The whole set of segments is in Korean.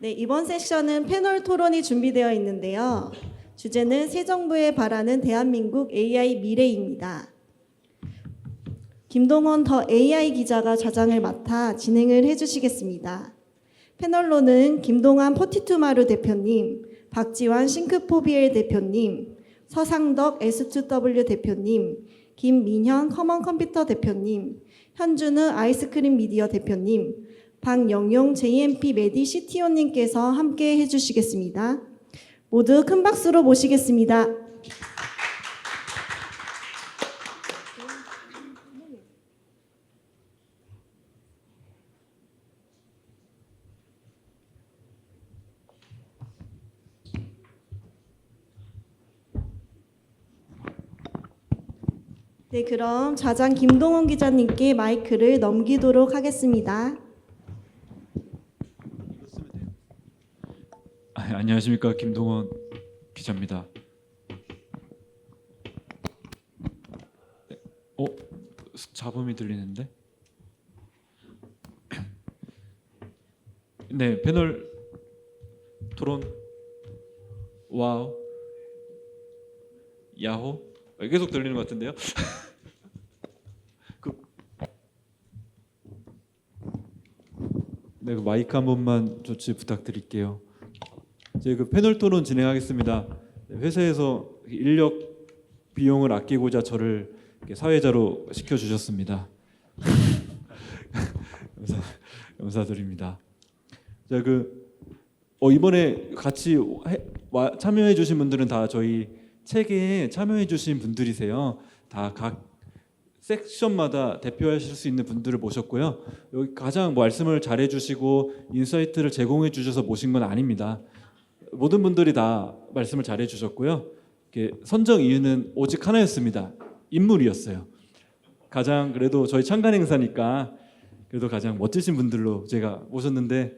네, 이번 세션은 패널 토론이 준비되어 있는데요. 주제는 새 정부에 바라는 대한민국 AI 미래입니다. 김동원 더 AI 기자가 좌장을 맡아 진행을 해주시겠습니다. 패널로는 김동환 포티투마루 대표님, 박지환 싱크포비엘 대표님, 서상덕 S2W 대표님, 김민현 커먼 컴퓨터 대표님, 현준우 아이스크림 미디어 대표님, 박영용 JMP 메디 CTO님께서 함께 해주시겠습니다. 모두 큰 박수로 모시겠습니다. 네, 그럼 좌장 김동원 기자님께 마이크를 넘기도록 하겠습니다. 안녕하십니까, 김동원 기자입니다. 잡음이 들리는데? 네, 패널 토론 와우 야호 계속 들리는 것 같은데요? 네, 그 마이크 한 번만 조치 부탁드릴게요. 저희 그 패널 토론 진행하겠습니다. 회사에서 인력 비용을 아끼고자 저를 사회자로 시켜주셨습니다. 감사드립니다. 자, 이번에 같이 참여해주신 분들은 다 저희 책에 참여해주신 분들이세요. 다 각 섹션마다 대표하실 수 있는 분들을 모셨고요. 여기 가장 말씀을 잘해주시고 인사이트를 제공해주셔서 모신 건 아닙니다. 모든 분들이 다 말씀을 잘해주셨고요. 선정 이유는 오직 하나였습니다. 인물이었어요. 가장 그래도 저희 창간 행사니까 그래도 가장 멋지신 분들로 제가 모셨는데,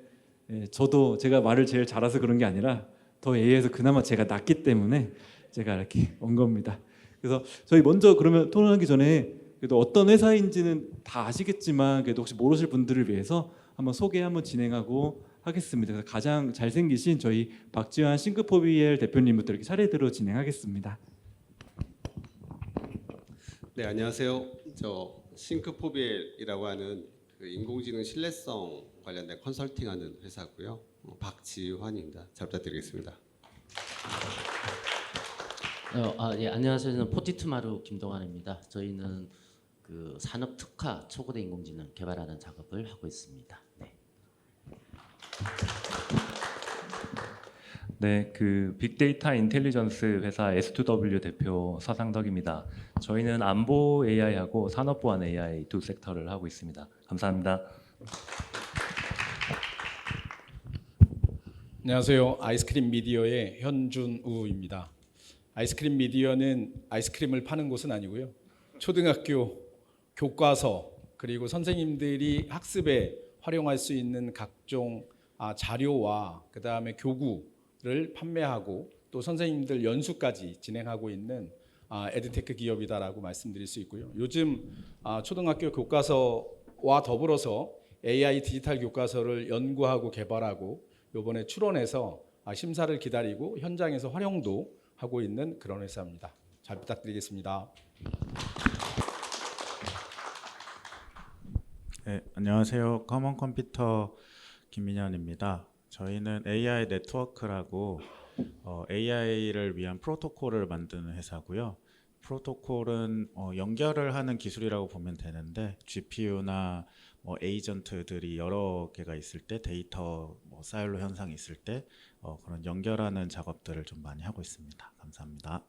저도 제가 말을 제일 잘해서 그런 게 아니라 더 A에서 그나마 제가 낫기 때문에 제가 이렇게 온 겁니다. 그래서 저희 먼저 그러면 토론하기 전에 그래도 어떤 회사인지는 다 아시겠지만 그래도 혹시 모르실 분들을 위해서 한번 소개 한번 진행하고 하겠습니다. 그래서 가장 잘생기신 저희 박지환 싱크포비엘 대표님부터 이렇게 차례대로 진행하겠습니다. 네, 안녕하세요. 저 싱크포비엘이라고 하는 인공지능 신뢰성 관련된 컨설팅하는 회사고요. 박지환입니다. 잘 부탁드리겠습니다. 예, 안녕하세요. 저는 포티투마루 김동환입니다. 저희는 산업 특화 초고대 인공지능 개발하는 작업을 하고 있습니다. 네, 빅데이터 인텔리전스 회사 S2W 대표 서상덕입니다. 저희는 안보 AI하고 산업보안 AI 두 섹터를 하고 있습니다. 감사합니다. 안녕하세요. 아이스크림 미디어의 현준우입니다. 아이스크림 미디어는 아이스크림을 파는 곳은 아니고요. 초등학교 교과서 그리고 선생님들이 학습에 활용할 수 있는 각종 자료와 그다음에 교구를 판매하고 또 선생님들 연수까지 진행하고 있는 에드테크 기업이다라고 말씀드릴 수 있고요. 요즘 초등학교 교과서와 더불어서 AI 디지털 교과서를 연구하고 개발하고 이번에 출원해서 심사를 기다리고 현장에서 활용도 하고 있는 그런 회사입니다. 잘 부탁드리겠습니다. 네, 안녕하세요. 커먼 컴퓨터 김민현입니다. 저희는 AI 네트워크라고 AI를 위한 프로토콜을 만드는 회사고요. 프로토콜은 연결을 하는 기술이라고 보면 되는데 GPU나 에이전트들이 여러 개가 있을 때 데이터 사일로 현상이 있을 때 그런 연결하는 작업들을 좀 많이 하고 있습니다. 감사합니다.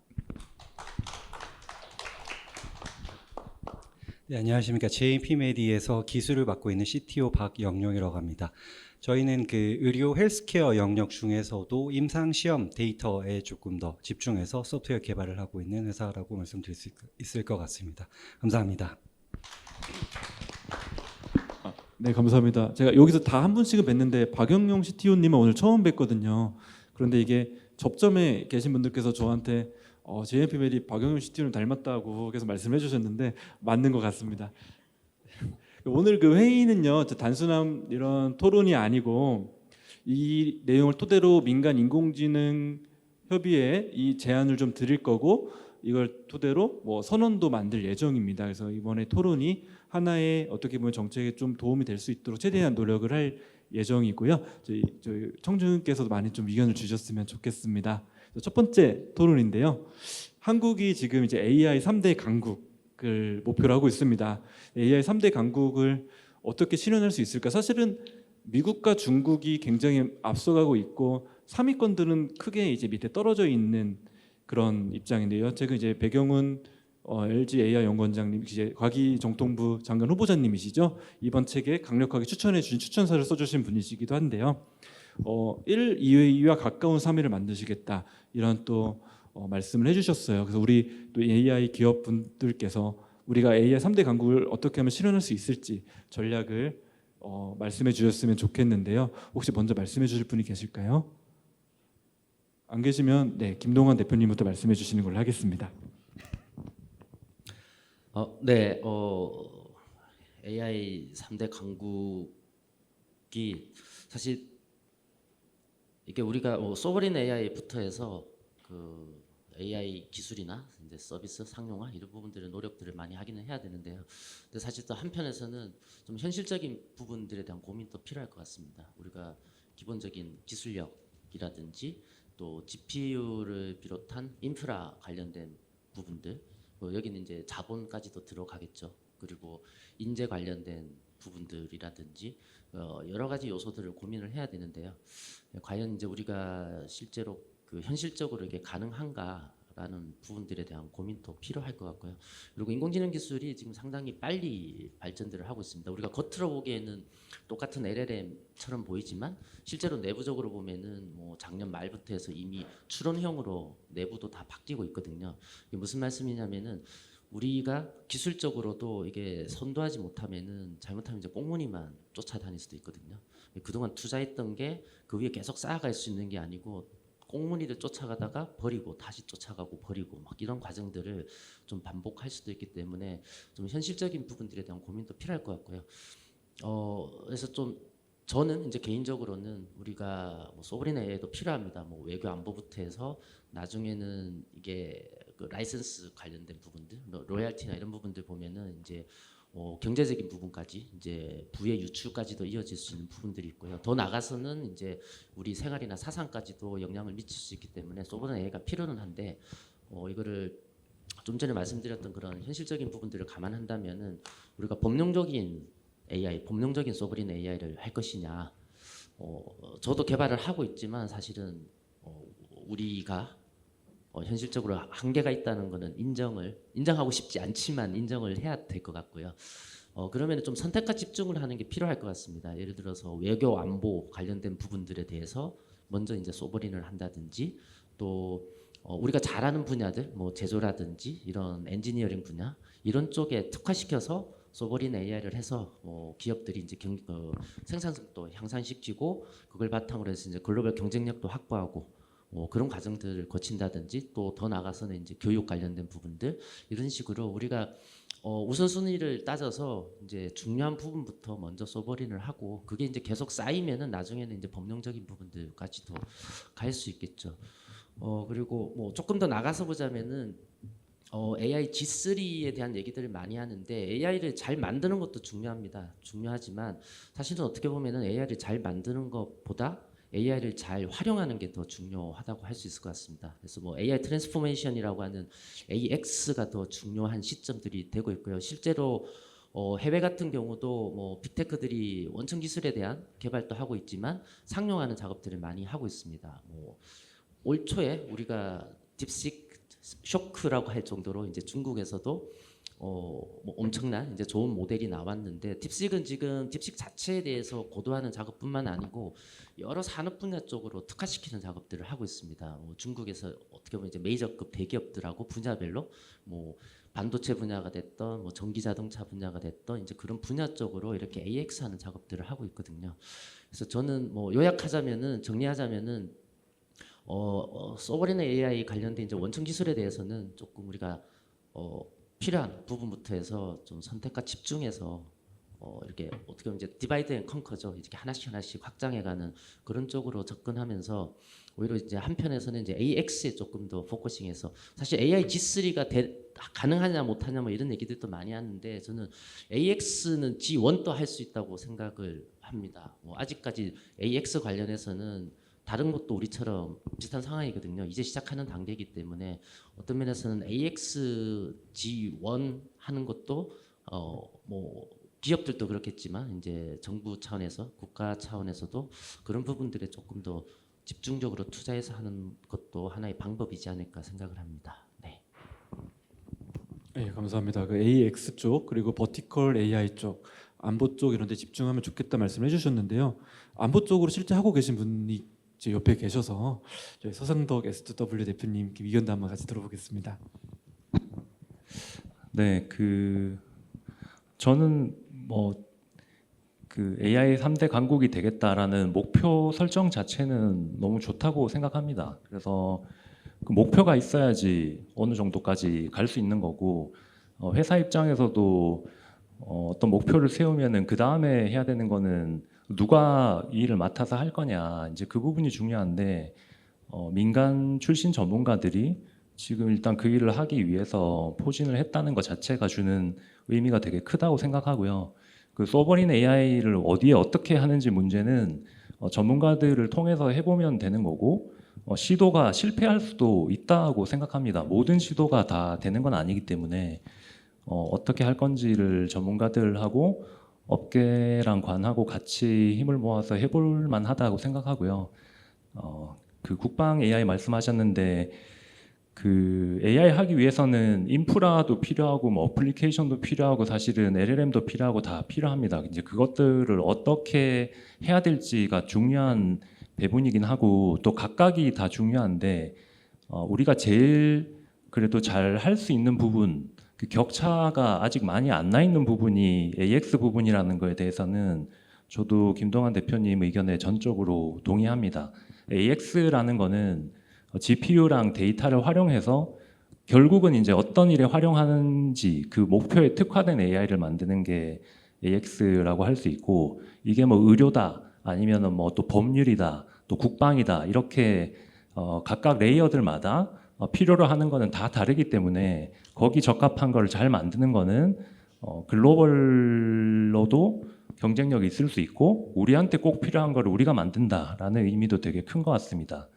네, 안녕하십니까. JMP 메디에서 기술을 맡고 있는 CTO 박영용이라고 합니다. 저희는 의료 헬스케어 영역 중에서도 임상시험 데이터에 조금 더 집중해서 소프트웨어 개발을 하고 있는 회사라고 말씀드릴 수 있을 것 같습니다. 감사합니다. 네, 감사합니다. 제가 여기서 다 한 분씩은 뵀는데 박영용 CTO님은 오늘 처음 뵀거든요. 그런데 이게 접점에 계신 분들께서 저한테 JMP 메디 박영용 CTO님 닮았다고 계속 말씀해 주셨는데 맞는 것 같습니다. 오늘 그 회의는요, 단순한 이런 토론이 아니고 이 내용을 토대로 민간 인공지능 협의회에 이 제안을 좀 드릴 거고 이걸 토대로 뭐 선언도 만들 예정입니다. 그래서 이번에 토론이 하나의 어떻게 보면 정책에 좀 도움이 될 수 있도록 최대한 노력을 할 예정이고요. 저희 청중께서도 많이 좀 의견을 주셨으면 좋겠습니다. 첫 번째 토론인데요. 한국이 지금 이제 AI 3대 강국을 목표로 하고 있습니다. AI 3대 강국을 어떻게 실현할 수 있을까? 사실은 미국과 중국이 굉장히 앞서가고 있고 3위권들은 크게 이제 밑에 떨어져 있는 그런 입장인데요. 제가 이제 배경은 LG AI 연구원장님, 이제 과기정통부 장관 후보자님이시죠. 이번 책에 강력하게 추천해 주신 추천사를 써주신 분이시기도 한데요. 1, 2위와 가까운 3위를 만드시겠다 이런 또 말씀을 해주셨어요. 그래서 우리 또 AI 기업분들께서 우리가 AI 3대 강국을 어떻게 하면 실현할 수 있을지 전략을 말씀해 주셨으면 좋겠는데요. 혹시 먼저 말씀해 주실 분이 계실까요? 안 계시면 네, 김동완 대표님부터 말씀해 주시는 걸로 하겠습니다. 네, AI 3대 강국이 사실 이게 우리가 소버린 AI부터 해서 그 AI 기술이나 이제 서비스 상용화 이런 부분들의 노력들을 많이 하기는 해야 되는데요. 근데 사실 또 한편에서는 좀 현실적인 부분들에 대한 고민도 필요할 것 같습니다. 우리가 기본적인 기술력이라든지 또 GPU를 비롯한 인프라 관련된 부분들, 여기는 이제 자본까지도 들어가겠죠. 그리고 인재 관련된 부분들이라든지 여러 가지 요소들을 고민을 해야 되는데요. 과연 이제 우리가 실제로 그 현실적으로 이게 가능한가라는 부분들에 대한 고민도 필요할 것 같고요. 그리고 인공지능 기술이 지금 상당히 빨리 발전들을 하고 있습니다. 우리가 겉으로 보기에는 똑같은 LLM처럼 보이지만 실제로 내부적으로 보면은 뭐 작년 말부터 해서 이미 추론형으로 내부도 다 바뀌고 있거든요. 이게 무슨 말씀이냐면은 우리가 기술적으로도 이게 선도하지 못하면은 잘못하면 이제 꽁무니만 쫓아다닐 수도 있거든요. 그동안 투자했던 게 그 위에 계속 쌓아갈 수 있는 게 아니고 꽁무니를 쫓아가다가 버리고 다시 쫓아가고 버리고 막 이런 과정들을 좀 반복할 수도 있기 때문에 좀 현실적인 부분들에 대한 고민도 필요할 것 같고요. 그래서 좀 저는 이제 개인적으로는 우리가 뭐 소브린 AI도 필요합니다. 뭐 외교 안보부터 해서 나중에는 이게 그 라이선스 관련된 부분들, 로얄티나 이런 부분들 보면은 이제 경제적인 부분까지 이제 부의 유출까지도 이어질 수 있는 부분들이 있고요. 더 나가서는 이제 우리 생활이나 사상까지도 영향을 미칠 수 있기 때문에 소브린 AI가 필요는 한데 이거를 좀 전에 말씀드렸던 그런 현실적인 부분들을 감안한다면은 우리가 법령적인 AI, 법령적인 소브린 AI를 할 것이냐. 저도 개발을 하고 있지만 사실은 우리가 현실적으로 한계가 있다는 것은 인정하고 싶지 않지만 인정을 해야 될 것 같고요. 그러면 좀 선택과 집중을 하는 게 필요할 것 같습니다. 예를 들어서 외교 안보 관련된 부분들에 대해서 먼저 이제 소버린을 한다든지 또 우리가 잘하는 분야들, 뭐 제조라든지 이런 엔지니어링 분야 이런 쪽에 특화시켜서 소버린 AI를 해서 기업들이 이제 생산성도 향상시키고 그걸 바탕으로 해서 이제 글로벌 경쟁력도 확보하고 그런 과정들을 거친다든지 또 더 나가서는 이제 교육 관련된 부분들 이런 식으로 우리가 우선순위를 따져서 이제 중요한 부분부터 먼저 소버린을 하고 그게 이제 계속 쌓이면은 나중에는 이제 법령적인 부분들까지도 갈 수 있겠죠. 그리고 뭐 조금 더 나가서 보자면은 AI G3에 대한 얘기들을 많이 하는데 AI를 잘 만드는 것도 중요하지만 사실은 어떻게 보면은 AI를 잘 만드는 것보다 AI를 잘 활용하는 게 더 중요하다고 할 수 있을 것 같습니다. 그래서 뭐 AI 트랜스포메이션이라고 하는 AX가 더 중요한 시점들이 되고 있고요. 실제로 해외 같은 경우도 뭐 빅테크들이 원천 기술에 대한 개발도 하고 있지만 상용하는 작업들을 많이 하고 있습니다. 뭐 올 초에 우리가 딥식 쇼크라고 할 정도로 이제 중국에서도 뭐 엄청난 이제 좋은 모델이 나왔는데 딥식은 지금 딥식 자체에 대해서 고도화하는 작업뿐만 아니고 여러 산업 분야 쪽으로 특화시키는 작업들을 하고 있습니다. 중국에서 어떻게 보면 이제 메이저급 대기업들하고 분야별로 뭐 반도체 분야가 됐던 뭐 전기 자동차 분야가 됐던 이제 그런 분야 쪽으로 이렇게 AX 하는 작업들을 하고 있거든요. 그래서 저는 뭐 정리하자면은 소버린 AI 관련된 이제 원천 기술에 대해서는 조금 우리가 필요한 부분부터 해서 좀 선택과 집중해서 이렇게 어떻게 보면 이제 디바이드 앤 컨커죠. 이렇게 하나씩 확장해가는 그런 쪽으로 접근하면서 오히려 이제 한편에서는 이제 AX에 조금 더 포커싱해서 사실 AI G3가 가능하냐 못하냐 뭐 이런 얘기들도 많이 하는데 저는 AX는 G1도 할 수 있다고 생각을 합니다. 뭐 아직까지 AX 관련해서는 다른 것도 우리처럼 비슷한 상황이거든요. 이제 시작하는 단계이기 때문에 어떤 면에서는 AX G1 하는 것도 뭐 기업들도 그렇겠지만 이제 정부 차원에서 국가 차원에서도 그런 부분들에 조금 더 집중적으로 투자해서 하는 것도 하나의 방법이지 않을까 생각을 합니다. 네. 네, 감사합니다. 그 AX 쪽 그리고 버티컬 AI 쪽 안보 쪽 이런 데 집중하면 좋겠다 말씀해 주셨는데요. 안보 쪽으로 실제 하고 계신 분이 제 옆에 계셔서 저희 서상덕 S2W 대표님 의견도 한번 같이 들어보겠습니다. 네, 저는 AI 3대 강국이 되겠다라는 목표 설정 자체는 너무 좋다고 생각합니다. 그래서 그 목표가 있어야지 어느 정도까지 갈 수 있는 거고 회사 입장에서도 어떤 목표를 세우면은 그 다음에 해야 되는 거는 누가 이 일을 맡아서 할 거냐 이제 그 부분이 중요한데 민간 출신 전문가들이 지금 일단 그 일을 하기 위해서 포진을 했다는 것 자체가 주는 의미가 되게 크다고 생각하고요. 그 소버린 AI를 어디에 어떻게 하는지 문제는 전문가들을 통해서 해보면 되는 거고 시도가 실패할 수도 있다고 생각합니다. 모든 시도가 다 되는 건 아니기 때문에 어떻게 할 건지를 전문가들하고 업계랑 관하고 같이 힘을 모아서 해볼 만하다고 생각하고요. 그 국방 AI 말씀하셨는데 그 AI 하기 위해서는 인프라도 필요하고 뭐 어플리케이션도 필요하고 사실은 LLM도 필요하고 다 필요합니다. 이제 그것들을 어떻게 해야 될지가 중요한 배분이긴 하고 또 각각이 다 중요한데 우리가 제일 그래도 잘 할 수 있는 부분 그 격차가 아직 많이 안 나 있는 부분이 AX 부분이라는 거에 대해서는 저도 김동완 대표님 의견에 전적으로 동의합니다. AX라는 거는 GPU랑 데이터를 활용해서 결국은 이제 어떤 일에 활용하는지 그 목표에 특화된 AI를 만드는 게 AX라고 할 수 있고 이게 뭐 의료다 아니면은 뭐 또 법률이다 또 국방이다 이렇게 각각 레이어들마다 필요로 하는 거는 다 다르기 때문에 거기 적합한 걸 잘 만드는 거는 글로벌로도 경쟁력이 있을 수 있고 우리한테 꼭 필요한 걸 우리가 만든다라는 의미도 되게 큰 것 같습니다.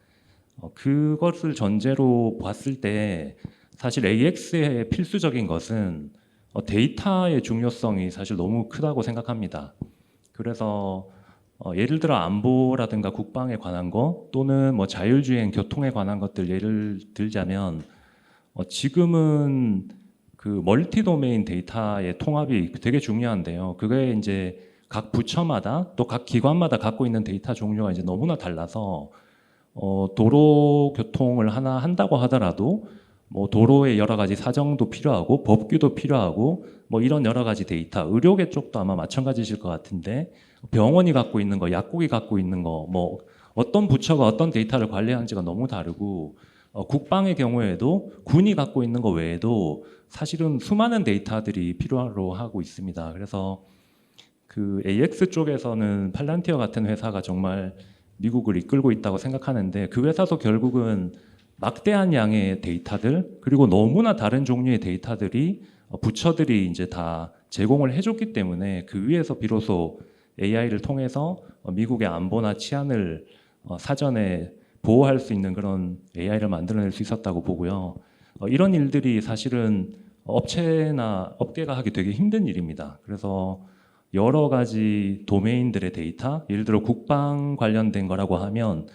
그것을 전제로 봤을 때 사실 AX의 필수적인 것은 데이터의 중요성이 사실 너무 크다고 생각합니다. 그래서 예를 들어 안보라든가 국방에 관한 거 또는 뭐 자율주행 교통에 관한 것들 예를 들자면 지금은 그 멀티 도메인 데이터의 통합이 되게 중요한데요. 그게 이제 각 부처마다 또 각 기관마다 갖고 있는 데이터 종류가 이제 너무나 달라서 도로 교통을 하나 한다고 하더라도 뭐 도로의 여러 가지 사정도 필요하고 법규도 필요하고 뭐 이런 여러 가지 데이터, 의료계 쪽도 아마 마찬가지실 것 같은데 병원이 갖고 있는 거, 약국이 갖고 있는 거, 뭐 어떤 부처가 어떤 데이터를 관리하는지가 너무 다르고 국방의 경우에도 군이 갖고 있는 거 외에도 사실은 수많은 데이터들이 필요로 하고 있습니다. 그래서 그 AX 쪽에서는 팔란티어 같은 회사가 정말 미국을 이끌고 있다고 생각하는데 그 회사도 결국은 막대한 양의 데이터들 그리고 너무나 다른 종류의 데이터들이 부처들이 이제 다 제공을 해줬기 때문에 그 위에서 비로소 AI를 통해서 미국의 안보나 치안을 사전에 보호할 수 있는 그런 AI를 만들어낼 수 있었다고 보고요. 이런 일들이 사실은 업체나 업계가 하기 되게 힘든 일입니다. 그래서 여러 가지 도메인들의 데이터, 예를 들어 국방 관련된 거라고 하면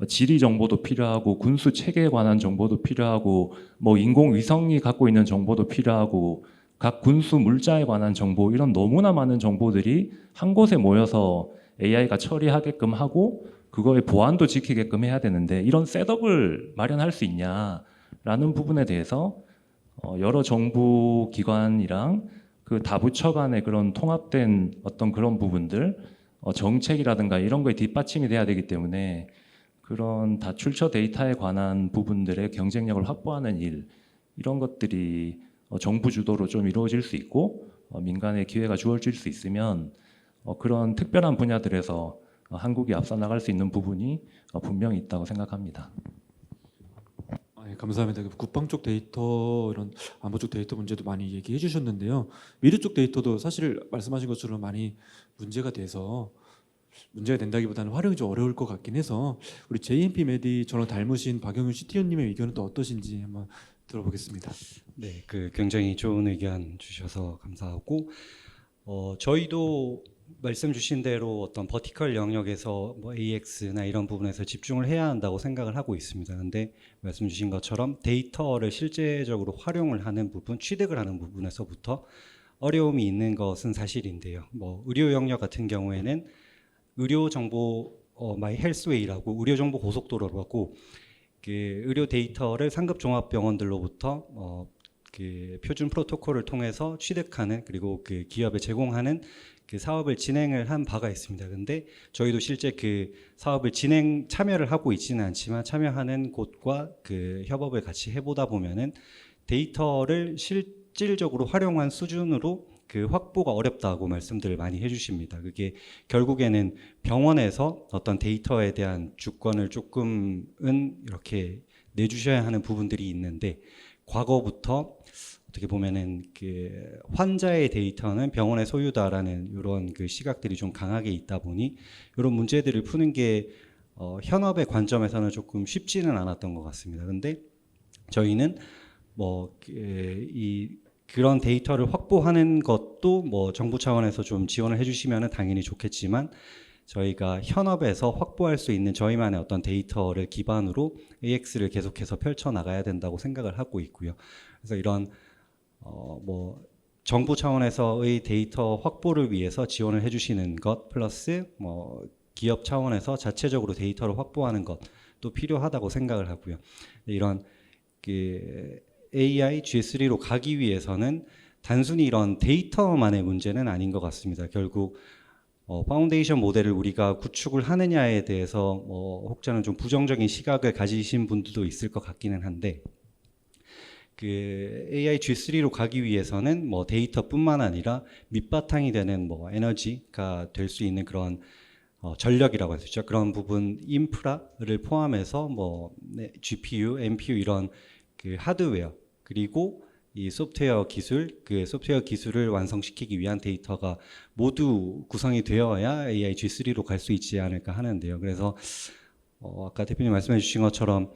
지리 정보도 필요하고 군수 체계에 관한 정보도 필요하고 뭐 인공위성이 갖고 있는 정보도 필요하고 각 군수 물자에 관한 정보 이런 너무나 많은 정보들이 한 곳에 모여서 AI가 처리하게끔 하고 그거의 보안도 지키게끔 해야 되는데 이런 셋업을 마련할 수 있냐라는 부분에 대해서 여러 정부 기관이랑 그 다부처 간의 그런 통합된 어떤 그런 부분들 정책이라든가 이런 거에 뒷받침이 돼야 되기 때문에 그런 다출처 데이터에 관한 부분들의 경쟁력을 확보하는 일 이런 것들이 정부 주도로 좀 이루어질 수 있고 민간에 기회가 주어질 수 있으면 그런 특별한 분야들에서 한국이 앞서 나갈 수 있는 부분이 분명히 있다고 생각합니다. 예, 감사합니다. 국방 쪽 데이터 이런 안보 쪽 데이터 문제도 많이 얘기해 주셨는데요. 미래 쪽 데이터도 사실 말씀하신 것처럼 많이 문제가 된다기보다는 활용이 좀 어려울 것 같긴 해서 우리 JMP 메디 저랑 닮으신 박영윤 CTO님의 의견은 또 어떠신지 한번 들어보겠습니다. 네, 굉장히 좋은 의견 주셔서 감사하고 저희도 말씀 주신 대로 어떤 버티컬 영역에서 뭐 AX나 이런 부분에서 집중을 해야 한다고 생각을 하고 있습니다. 근데 말씀 주신 것처럼 데이터를 실제적으로 활용을 하는 부분, 취득을 하는 부분에서부터 어려움이 있는 것은 사실인데요. 뭐 의료 영역 같은 경우에는 의료 정보 마이 헬스웨이라고 의료 정보 고속도로라고 그 의료 데이터를 상급 종합병원들로부터 그 표준 프로토콜을 통해서 취득하는 그리고 그 기업에 제공하는 그 사업을 진행을 한 바가 있습니다. 근데 저희도 실제 그 사업을 참여를 하고 있지는 않지만 참여하는 곳과 그 협업을 같이 해보다 보면은 데이터를 실질적으로 활용한 수준으로 그 확보가 어렵다고 말씀들을 많이 해주십니다. 그게 결국에는 병원에서 어떤 데이터에 대한 주권을 조금은 이렇게 내주셔야 하는 부분들이 있는데 과거부터 어떻게 보면은 그 환자의 데이터는 병원의 소유다라는 이런 그 시각들이 좀 강하게 있다 보니 이런 문제들을 푸는 게 현업의 관점에서는 조금 쉽지는 않았던 것 같습니다. 근데 저희는 그런 데이터를 확보하는 것도 뭐 정부 차원에서 좀 지원을 해주시면 당연히 좋겠지만 저희가 현업에서 확보할 수 있는 저희만의 어떤 데이터를 기반으로 AX를 계속해서 펼쳐 나가야 된다고 생각을 하고 있고요. 그래서 이런 정부 차원에서의 데이터 확보를 위해서 지원을 해주시는 것 플러스 기업 차원에서 자체적으로 데이터를 확보하는 것도 필요하다고 생각을 하고요. 이런 그 AI G3로 가기 위해서는 단순히 이런 데이터만의 문제는 아닌 것 같습니다. 결국 파운데이션 모델을 우리가 구축을 하느냐에 대해서 혹자는 좀 부정적인 시각을 가지신 분들도 있을 것 같기는 한데 그 AI G3로 가기 위해서는 데이터뿐만 아니라 밑바탕이 되는 에너지가 될 수 있는 그런 전력이라고 할 수 있죠. 그런 부분 인프라를 포함해서 GPU, NPU 이런 그 하드웨어 그리고 이 소프트웨어 기술, 그 소프트웨어 기술을 완성시키기 위한 데이터가 모두 구성이 되어야 AI G3로 갈 수 있지 않을까 하는데요. 그래서 아까 대표님 말씀해 주신 것처럼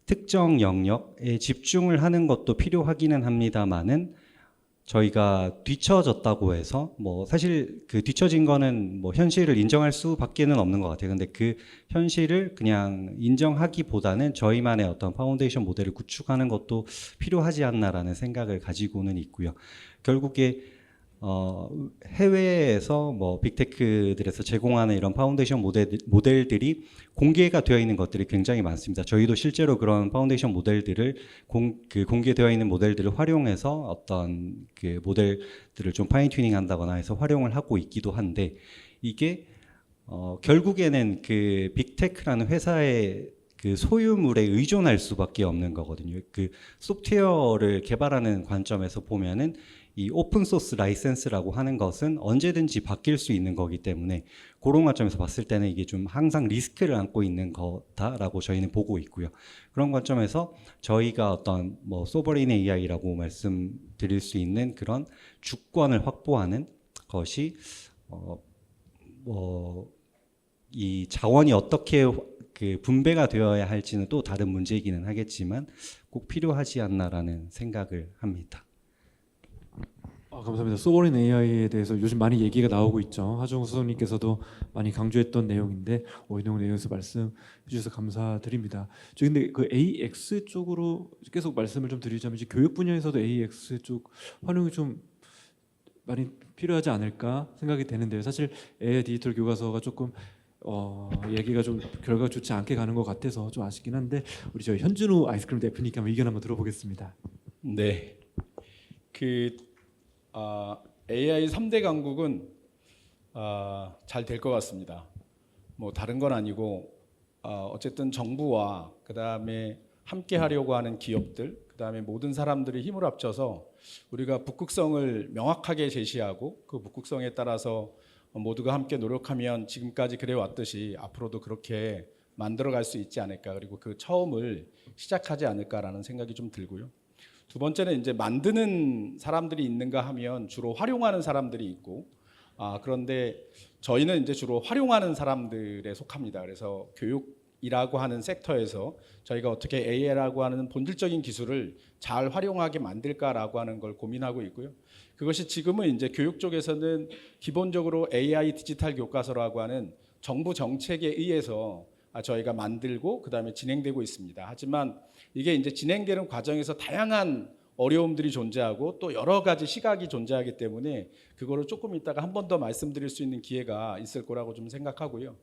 특정 영역에 집중을 하는 것도 필요하기는 합니다만은 저희가 뒤처졌다고 해서 사실 그 뒤처진 거는 현실을 인정할 수밖에는 없는 것 같아요. 근데 그 현실을 그냥 인정하기보다는 저희만의 어떤 파운데이션 모델을 구축하는 것도 필요하지 않나라는 생각을 가지고는 있고요. 결국에 해외에서 빅테크들에서 제공하는 이런 파운데이션 모델들이 공개가 되어 있는 것들이 굉장히 많습니다. 저희도 실제로 그런 파운데이션 모델들을 공개되어 있는 모델들을 활용해서 어떤 그 모델들을 좀 파인 튜닝 한다거나 해서 활용을 하고 있기도 한데 이게 결국에는 그 빅테크라는 회사의 그 소유물에 의존할 수밖에 없는 거거든요. 그 소프트웨어를 개발하는 관점에서 보면은 이 오픈소스 라이센스라고 하는 것은 언제든지 바뀔 수 있는 거기 때문에 그런 관점에서 봤을 때는 이게 좀 항상 리스크를 안고 있는 거다라고 저희는 보고 있고요. 그런 관점에서 저희가 어떤 소버린 AI라고 말씀드릴 수 있는 그런 주권을 확보하는 것이 이 자원이 어떻게 그 분배가 되어야 할지는 또 다른 문제이기는 하겠지만 꼭 필요하지 않나라는 생각을 합니다. 감사합니다. 소버린 AI에 대해서 요즘 많이 얘기가 나오고 있죠. 하중 수석님께서도 많이 강조했던 내용인데 이 내용에서 말씀해 주셔서 감사드립니다. 저 근데 그 AX 쪽으로 계속 말씀을 좀 드리자면 이제 교육 분야에서도 AX 쪽 활용이 좀 많이 필요하지 않을까 생각이 되는데요. 사실 AI 디지털 교과서가 조금 얘기가 좀 결과가 좋지 않게 가는 것 같아서 좀 아쉽긴 한데 우리 저 현준우 아이스크림 대표님께 한번 의견 한번 들어보겠습니다. 네, AI 3대 강국은 잘 될 것 같습니다. 다른 건 아니고 어쨌든 정부와 그다음에 함께 하려고 하는 기업들, 그다음에 모든 사람들이 힘을 합쳐서 우리가 북극성을 명확하게 제시하고 그 북극성에 따라서 모두가 함께 노력하면 지금까지 그래 왔듯이 앞으로도 그렇게 만들어갈 수 있지 않을까, 그리고 그 처음을 시작하지 않을까라는 생각이 좀 들고요. 두 번째는 이제 만드는 사람들이 있는가 하면 주로 활용하는 사람들이 있고, 그런데 저희는 이제 주로 활용하는 사람들에 속합니다. 그래서 교육이라고 하는 섹터에서 저희가 어떻게 AI라고 하는 본질적인 기술을 잘 활용하게 만들까라고 하는 걸 고민하고 있고요. 그것이 지금은 이제 교육 쪽에서는 기본적으로 AI 디지털 교과서라고 하는 정부 정책에 의해서 저희가 만들고 그다음에 진행되고 있습니다. 하지만 이게 이제 진행되는 과정에서 다양한 어려움들이 존재하고 또 여러 가지 시각이 존재하기 때문에 그거를 조금 이따가 한 번 더 말씀드릴 수 있는 기회가 있을 거라고 좀 생각하고요.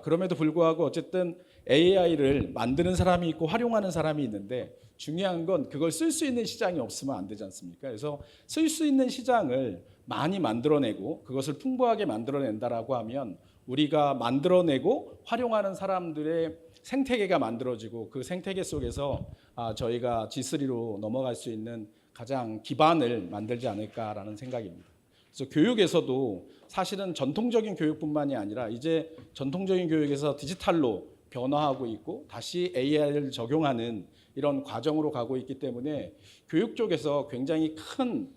그럼에도 불구하고 어쨌든 AI를 만드는 사람이 있고 활용하는 사람이 있는데 중요한 건 그걸 쓸 수 있는 시장이 없으면 안 되지 않습니까? 그래서 쓸 수 있는 시장을 많이 만들어내고 그것을 풍부하게 만들어낸다라고 하면 우리가 만들어내고 활용하는 사람들의 생태계가 만들어지고 그 생태계 속에서 저희가 G3로 넘어갈 수 있는 가장 기반을 만들지 않을까라는 생각입니다. 그래서 교육에서도 사실은 전통적인 교육뿐만이 아니라 이제 전통적인 교육에서 디지털로 변화하고 있고 다시 AI를 적용하는 이런 과정으로 가고 있기 때문에 교육 쪽에서 굉장히 큰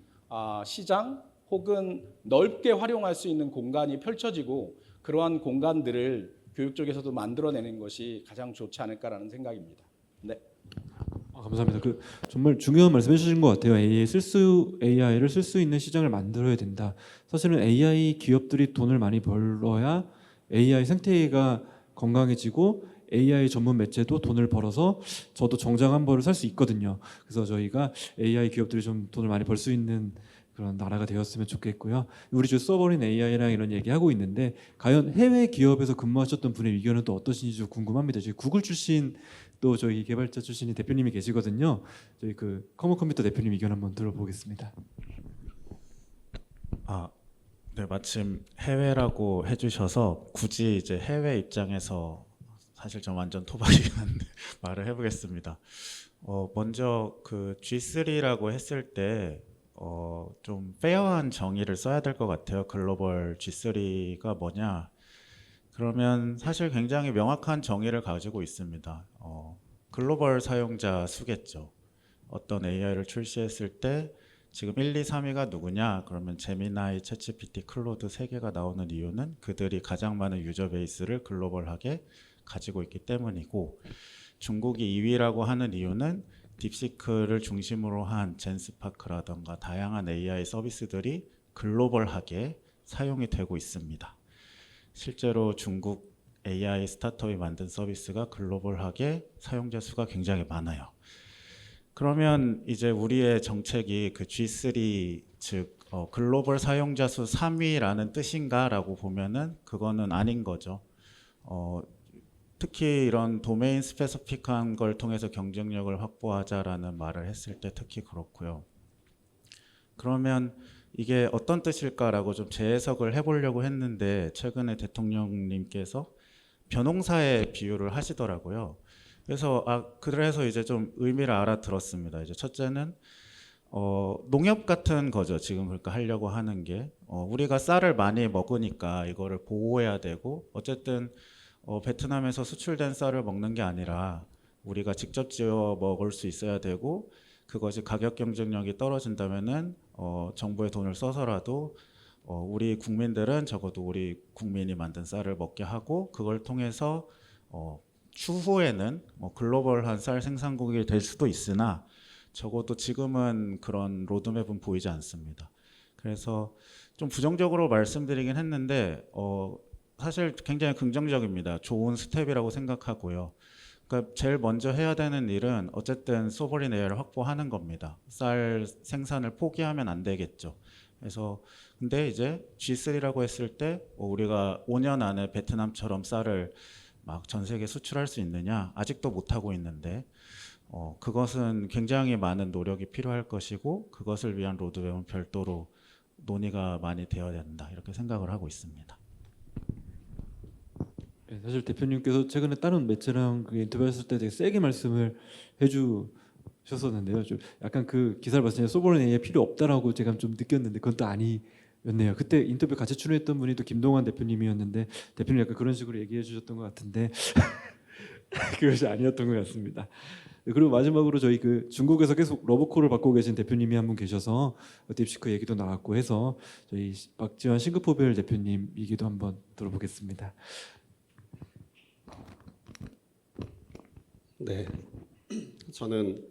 시장 혹은 넓게 활용할 수 있는 공간이 펼쳐지고 그러한 공간들을 교육 쪽에서도 만들어내는 것이 가장 좋지 않을까라는 생각입니다. 네. 감사합니다. 정말 중요한 말씀 해주신 것 같아요. AI를 쓸 수 있는 시장을 만들어야 된다. 사실은 AI 기업들이 돈을 많이 벌어야 AI 생태계가 건강해지고 AI 전문 매체도 돈을 벌어서 저도 정장 한 벌을 살 수 있거든요. 그래서 저희가 AI 기업들이 좀 돈을 많이 벌 수 있는 그런 나라가 되었으면 좋겠고요. 우리 지금 써버린 AI랑 이런 얘기하고 있는데 과연 해외 기업에서 근무하셨던 분의 의견은 또 어떠신지 좀 궁금합니다. 저희 구글 출신 또 저희 개발자 출신의 대표님이 계시거든요. 저희 커먼 컴퓨터 대표님 의견 한번 들어보겠습니다. 네, 마침 해외라고 해주셔서 굳이 이제 해외 입장에서 사실 좀 완전 토박이긴 한데 말을 해보겠습니다. 먼저 G3라고 했을 때 좀 페어한 정의를 써야 될 것 같아요. 글로벌 G3가 뭐냐? 그러면 사실 굉장히 명확한 정의를 가지고 있습니다. 글로벌 사용자 수겠죠. 어떤 AI를 출시했을 때 지금 1, 2, 3위가 누구냐? 그러면 제미나이, 챗GPT, 클로드 3개가 나오는 이유는 그들이 가장 많은 유저 베이스를 글로벌하게 가지고 있기 때문이고, 중국이 2위라고 하는 이유는 딥시크를 중심으로 한 젠스파크라던가 다양한 AI 서비스들이 글로벌하게 사용이 되고 있습니다. 실제로 중국 AI 스타트업이 만든 서비스가 글로벌하게 사용자 수가 굉장히 많아요. 그러면 이제 우리의 정책이 G3 즉 글로벌 사용자 수 3위라는 뜻인가라고 보면은 그거는 아닌 거죠. 특히 이런 도메인 스페시픽한 걸 통해서 경쟁력을 확보하자라는 말을 했을 때 특히 그렇고요. 그러면 이게 어떤 뜻일까라고 좀 재해석을 해보려고 했는데 최근에 대통령님께서 벼농사의 비유를 하시더라고요. 그래서 이제 좀 의미를 알아들었습니다. 이제 첫째는 농협 같은 거죠. 지금 그러니까 하려고 하는 게 우리가 쌀을 많이 먹으니까 이거를 보호해야 되고 어쨌든 베트남에서 수출된 쌀을 먹는 게 아니라 우리가 직접 지어 먹을 수 있어야 되고 그것이 가격 경쟁력이 떨어진다면은 정부의 돈을 써서라도 우리 국민들은 적어도 우리 국민이 만든 쌀을 먹게 하고 그걸 통해서 추후에는 글로벌한 쌀 생산국이 될 수도 있으나 적어도 지금은 그런 로드맵은 보이지 않습니다. 그래서 좀 부정적으로 말씀드리긴 했는데 사실 굉장히 긍정적입니다. 좋은 스텝이라고 생각하고요. 그러니까 제일 먼저 해야 되는 일은 어쨌든 소버린 AI를 확보하는 겁니다. 쌀 생산을 포기하면 안 되겠죠. 그래서 근데 이제 G3라고 했을 때 우리가 5년 안에 베트남처럼 쌀을 막 전 세계 수출할 수 있느냐? 아직도 못 하고 있는데 그것은 굉장히 많은 노력이 필요할 것이고 그것을 위한 로드맵은 별도로 논의가 많이 되어야 된다 이렇게 생각을 하고 있습니다. 사실 대표님께서 최근에 다른 매체랑 인터뷰했을 때 되게 세게 말씀을 하셨었는데요. 좀 약간 그 기사를 봤을 때 소버린 AI 필요 없다라고 제가 좀 느꼈는데 그건 또 아니었네요. 그때 인터뷰 같이 출연했던 분이 또 김동완 대표님이었는데 대표님 약간 그런 식으로 얘기해 주셨던 것 같은데 그것이 아니었던 것 같습니다. 그리고 마지막으로 저희 그 중국에서 계속 러브콜을 받고 계신 대표님이 한 분 계셔서 딥시크 얘기도 나왔고 해서 저희 박지원 싱크포벨 대표님 얘기도 한번 들어보겠습니다. 네, 저는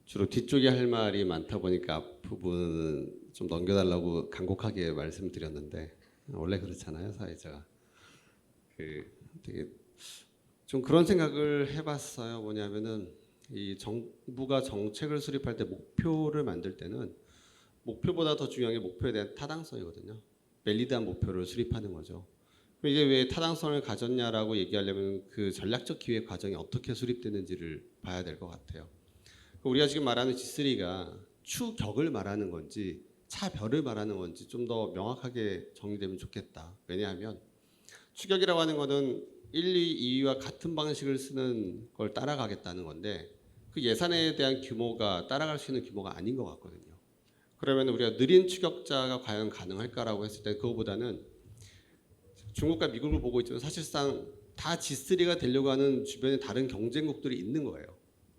주로 뒤쪽에 할 말이 많다 보니까 앞부분은 좀 넘겨달라고 간곡하게 말씀드렸는데 원래 그렇잖아요, 사회자가. 되게 좀 그런 생각을 해봤어요. 뭐냐면은 이 정부가 정책을 수립할 때 목표를 만들 때는 목표보다 더 중요한 게 목표에 대한 타당성이거든요. 밸리드한 목표를 수립하는 거죠. 그럼 이게 왜 타당성을 가졌냐라고 얘기하려면 그 전략적 기획 과정이 어떻게 수립되는지를 봐야 될 것 같아요. 우리가 지금 말하는 G3가 추격을 말하는 건지 차별을 말하는 건지 좀 더 명확하게 정리되면 좋겠다. 왜냐하면 추격이라고 하는 거는 1, 2, 2위와 같은 방식을 쓰는 걸 따라가겠다는 건데 그 예산에 대한 규모가 따라갈 수 있는 규모가 아닌 것 같거든요. 그러면 우리가 느린 추격자가 과연 가능할까라고 했을 때 그거보다는 중국과 미국을 보고 있지만 사실상 다 G3가 되려고 하는 주변에 다른 경쟁국들이 있는 거예요.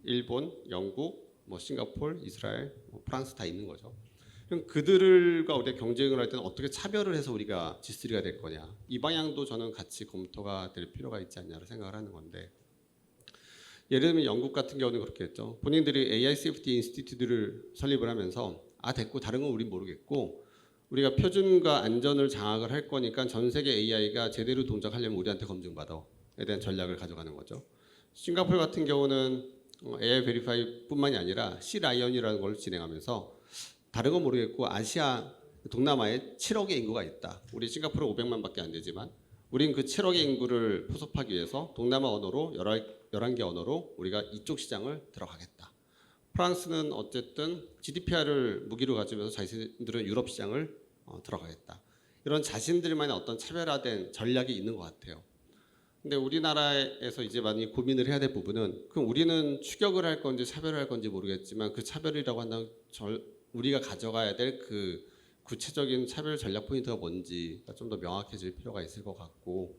일본, 영국, 싱가포르, 이스라엘, 프랑스 다 있는 거죠. 그럼 그들과 우리가 경쟁을 할 때는 어떻게 차별을 해서 우리가 G3가 될 거냐. 이 방향도 저는 같이 검토가 될 필요가 있지 않냐고 생각을 하는 건데 예를 들면 영국 같은 경우는 그렇게 했죠. 본인들이 AI Safety Institute를 설립을 하면서 됐고 다른 건 우린 모르겠고 우리가 표준과 안전을 장악을 할 거니까 전 세계 AI가 제대로 동작하려면 우리한테 검증받아에 대한 전략을 가져가는 거죠. 싱가포르 같은 경우는 AI 베리파이뿐만이 아니라 C-라이언이라는 걸 진행하면서 다른 건 모르겠고 아시아, 동남아에 7억의 인구가 있다. 우리 싱가포르 500만밖에 안 되지만 우린 그 7억의 인구를 포섭하기 위해서 동남아 언어로 11개 언어로 우리가 이쪽 시장을 들어가겠다. 프랑스는 어쨌든 GDPR을 무기로 가지면서 자신들은 유럽 시장을 들어가겠다. 이런 자신들만의 어떤 차별화된 전략이 있는 것 같아요. 근데 우리나라에서 이제 많이 고민을 해야 될 부분은 그럼 우리는 추격을 할 건지 차별을 할 건지 모르겠지만 그 차별이라고 한다면 우리가 가져가야 될 그 구체적인 차별 전략 포인트가 뭔지가 좀 더 명확해질 필요가 있을 것 같고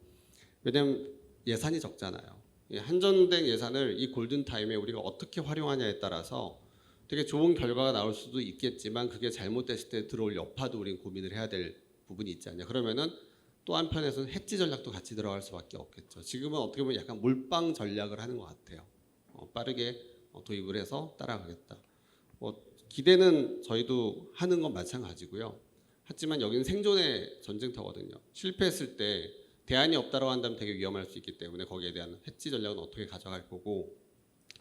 왜냐하면 예산이 적잖아요. 이 한정된 예산을 이 골든타임에 우리가 어떻게 활용하냐에 따라서 되게 좋은 결과가 나올 수도 있겠지만 그게 잘못됐을 때 들어올 여파도 우리는 고민을 해야 될 부분이 있지 않냐. 그러면은 또 한편에서는 해지 전략도 같이 들어갈 수밖에 없겠죠. 지금은 어떻게 보면 약간 몰빵 전략을 하는 것 같아요. 빠르게 도입을 해서 따라가겠다. 기대는 저희도 하는 건 마찬가지고요. 하지만 여기는 생존의 전쟁터거든요. 실패했을 때 대안이 없다고 한다면 되게 위험할 수 있기 때문에 거기에 대한 해지 전략은 어떻게 가져갈 거고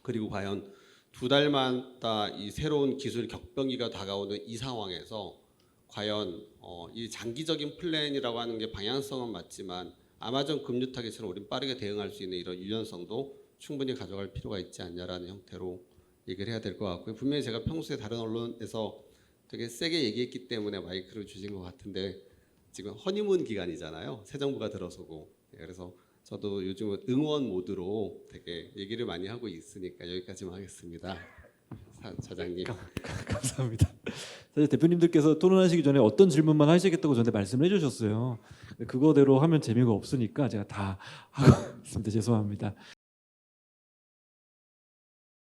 그리고 과연 2달마다 이 새로운 기술 격변기가 다가오는 이 상황에서 과연 이 장기적인 플랜이라고 하는 게 방향성은 맞지만 아마존 급류 타겟처럼 우린 빠르게 대응할 수 있는 이런 유연성도 충분히 가져갈 필요가 있지 않냐라는 형태로 얘기를 해야 될 것 같고요. 분명히 제가 평소에 다른 언론에서 되게 세게 얘기했기 때문에 마이크를 주신 것 같은데 지금 허니문 기간이잖아요. 새 정부가 들어서고 그래서 저도 요즘은 응원 모드로 되게 얘기를 많이 하고 있으니까 여기까지만 하겠습니다. 사장님. 감사합니다. 사실 대표님들께서 토론하시기 전에 어떤 질문만 하시겠다고 저한테 말씀을 해주셨어요. 그거대로 하면 재미가 없으니까 제가 다 하고 있습니다. 죄송합니다.